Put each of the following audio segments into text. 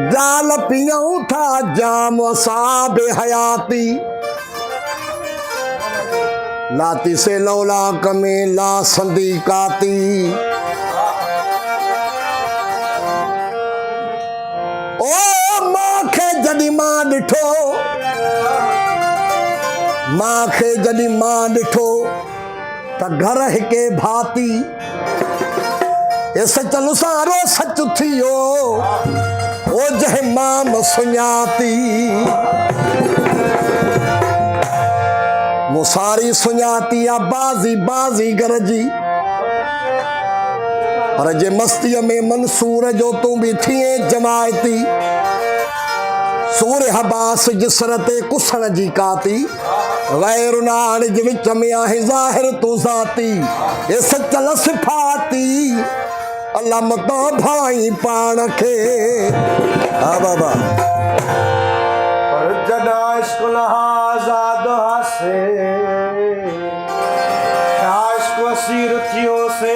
जाल पियूं था जाम साबे हयाती लाती से लौला कमे ला संदी काती ओ माखे जडी मां डिठो माखे जडी मां डिठो त घर हिके भाती ये सचल सारो सच थियो ओ जह माम सुञाती वो सारी सुञाती आ बाज़ी बाज़ी गरजी पर जे मस्तीअ में मंसूर जो तू भी थिए जमायती सूर हबास जिसर ते कुसण जी काती गैर नाण जे विच में आहे ज़ाहिर तू ज़ाती ये सचल सिफाती अल्लाह मत भाई पाण खे हा बाबा पर जॾा इश्क आज़ाद हासे इश्क वसीर थियो से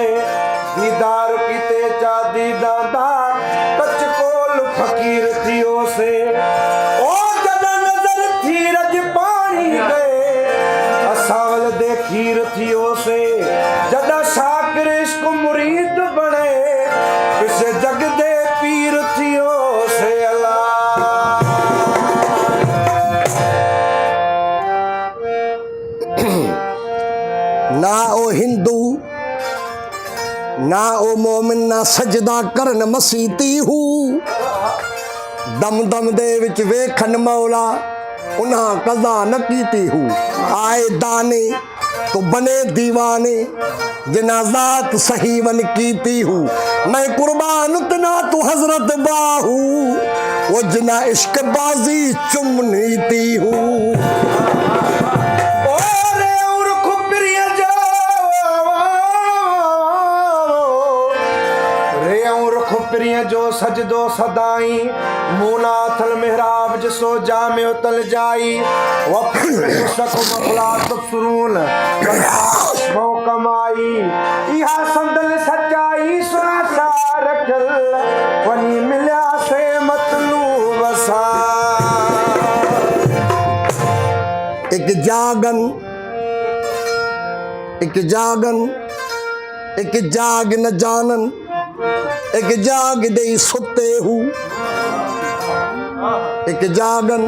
दीदार कीते चा दीदादा कच कोल फकीर थियो से ओ जॾा नज़र थी रज पानी गए असावल दे खीर थियो से जॾा शाकिर इश्क मुरीद बने इस जग दे पीर थियो से ना ओ हिंदू ना ओ मोमिन ना सजदा करन मसीती हूँ दम दम दे विच वेखन मौला उन्हां कज़ा न कीती हूँ आए दाने तो बने दीवाने जिना ज़ात सही वन कीती हूँ मैं कुर्बान उतना तू हजरत बाहू वो जिना इश्क बाजी चुमनीती हूँ जो सजदो सदाई मुनाथल मेहराब जिसो जामे उतल जाई वफ़ मखलात सुरून वो कमाई इहा संदल सच्चाई सुना रखल वनी मिल्या से मतलूब सा एक जागन एक जाग न जानन एक जाग दे सुते हूँ एक जागन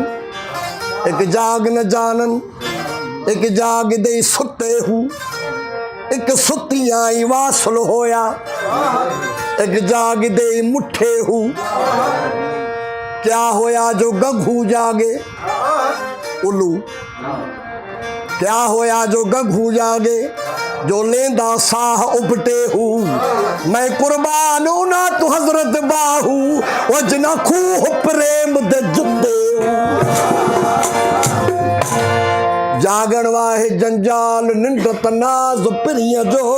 एक जाग न जानन एक जाग दे सुते हूँ एक सुती आई वासल होया एक जाग दे मुठे हूँ क्या होया जो गघू जागे उल्लू क्या होया जो गघू जागे जो लेंदा साह उपटे हूँ मैं कुर्बान हूँ ना तू हजरत बाहू वजना खूह प्रेम दे जुदे जागण वाहे जंजाल निंड तनाज पिरिय जो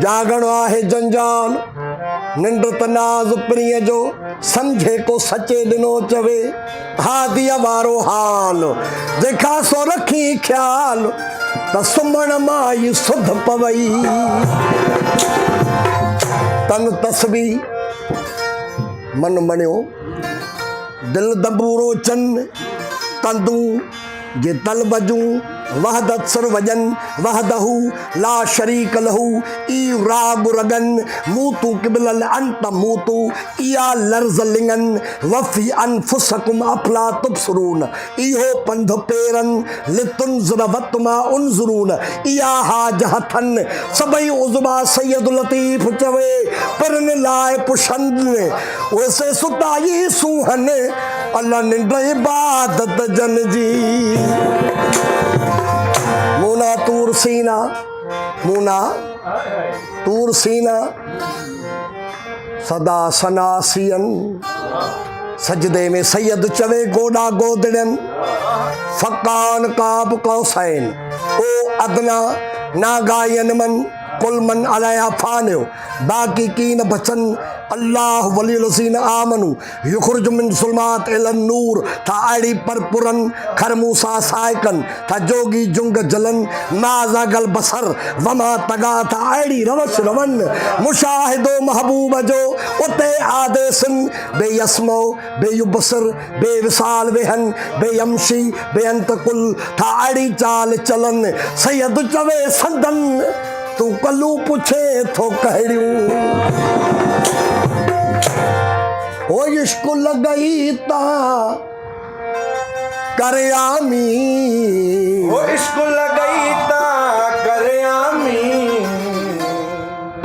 जागण वाहे जंजाल निंड तनाज प्रिय जो समझे को सचे दिनो चवे हादिया वारो हाल देखा सो रखी ख्याल त सुमण माई सुध पवई तन तस्बी मन मणियो दिल दबूरो चन तंदू जे तल बजू वहदत सर्वजन वहदहू ला शरीक लहू ई राग रगन मूतू किबलल अंत मूतू इया लर्ज लिंगन वफी अनफुसकुम अफला तुबसरून इहो पंध पेरन लितुनज़र वतमा उनज़रून इया हाज हथन सबई उज़बा सैयद लतीफ चवे परन लाए पुछंद वैसे सुताई सूहन अल्लाह निंड इबादत जन जी मुना तूर सीना मुना तूर सीना सदा सनासियन सजदे में सैयद चवे गोडा गोदड़न फकान काब कौसैन ओ अदना नागायन मन कुल मन अलैहा फान बाकी की न बचन अल्लाह वलील लज़ीना आमनु युखरिजु मिन ज़ुलमात इलन नूर था आड़ी पर पुरन खर मूसा साइकन था जोगी जुंग जलन माजा गल बसर वमा तगा था आड़ी रवश रवन मुशाहिदो महबूब जो उते आदेसन बेयस्मो बेयुबसर बेविसाल वेहन बेयमशी बेअंतकुल था आड़ी चाल चलन सैयद चवे संदन तू कलू पूछे थो कहड़ियूं ओ इश्क लगई ता करे आमी वो इश्क लगई ता करे आमी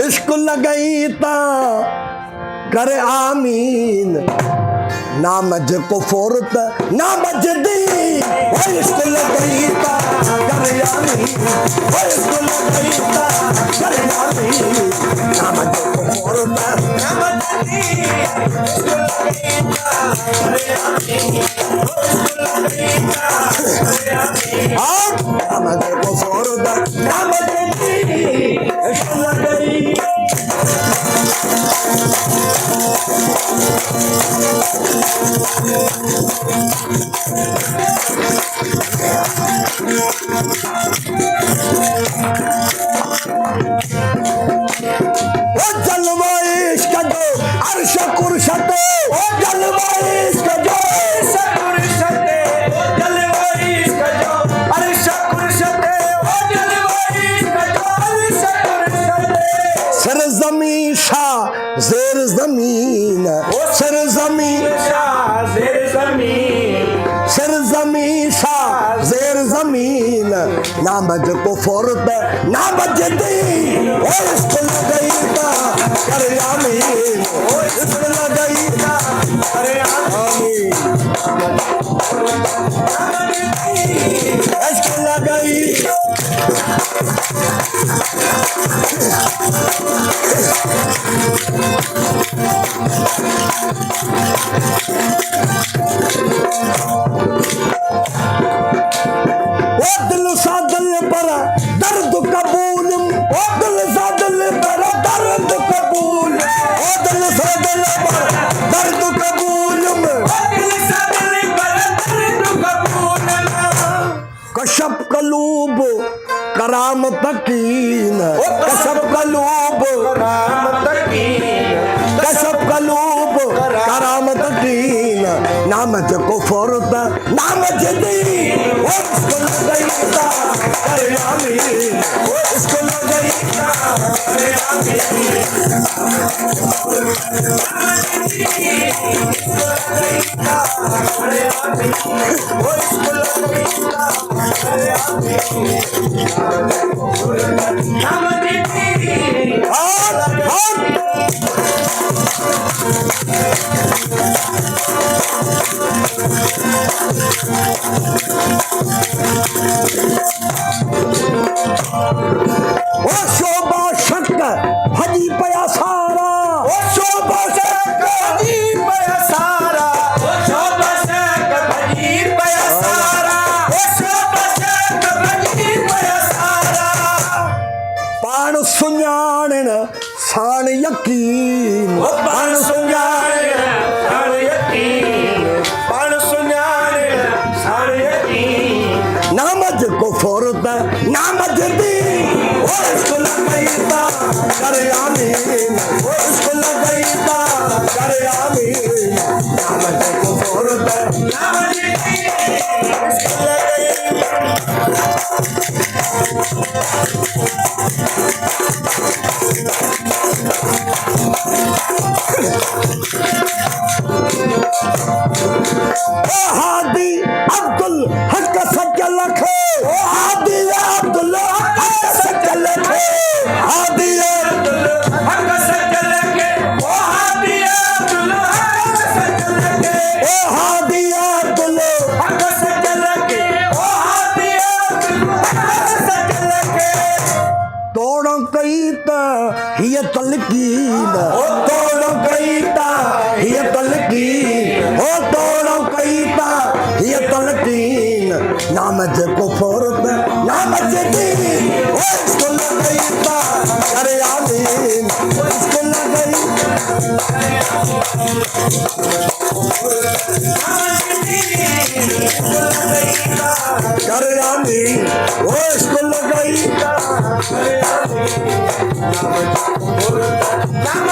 इश्क लगई ता करे आमीन ना मज को फोरत ना मज दी ओ इश्क लगई ता करे आमीन ओ इश्क लगई ता करे आमीन ना मज को फोरत ना मज दी इश्क लगई ता करे आमीन ओ इश्क लगई ता करे आमीन ना मज को फोरत ना मज दी इश्क लगई वो जलवा इश्क जो अर्श कुर्शते वो जलवा इश्क जो अर्श कुर्शते वो जलवा इश्क जो अर्श कुर्शते वो जलवा इश्क जो अर्श कुर्शते सरजमी शाह ज़ेर ज़मीन सरजमी शाह ज़ेर ज़मीन सरजमी शाह ज़ेर ज़मीन ना मज को फोरत ना मज दी ओ इश्क लगई ता करे आमीन ओ इश्क लगई ता करे आमीन इश्क लगई ओ दिल सा दिल पर दर्द कबूल ओ दिल सा दिल पर दर्द कबूल ओ दिल सा दिल पर दर्द कबूल ओ दिल सा दिल पर दर्द कबूल कशफ कलूब कराम तकीन कशफ कलूब कराम तकीन कशफ कलूब कराम तकीन नामज को फोरत नामज दी ओ इसको लगई ता करे आमीन ओ इसको लगई ता करे ओ शोभा शक हजी पया सारा ओ शोभा शक भजी पया सारा ओ शोभा शक भजी पया सारा ओ शोभा शक भजी पया सारा पाण सुञाणण साण यकीन ओ पाण सुञाण साण यकीन पाण सुञाण साण यकीन नामज को फोरत नामज दी ओ इसको लगई ता करे आमीन ओ इसको लगई ता करे आमीन नामज को फोरत नामज दी इसको लगई ओ हादी अब्दुल हक सच लखे ओ हादी अब्दुल हक सच लखे हादी अब्दुल हक सच लगे ओ हादी अब्दुल हक सच लगे ओ हादी अब्दुल हक सच लगे ओ हादी अब्दुल हक सच लगे तोड़ कई ता हिय तलकीन ओ तोड़ कई ता हिय तलकीन ओ तोड़ कई ता हिय तलकीन नामज को फोरत ना बचती ओ इसको लग गई करे आमीन इसको लग गई करे आमीन ओ इसको लग गई नाम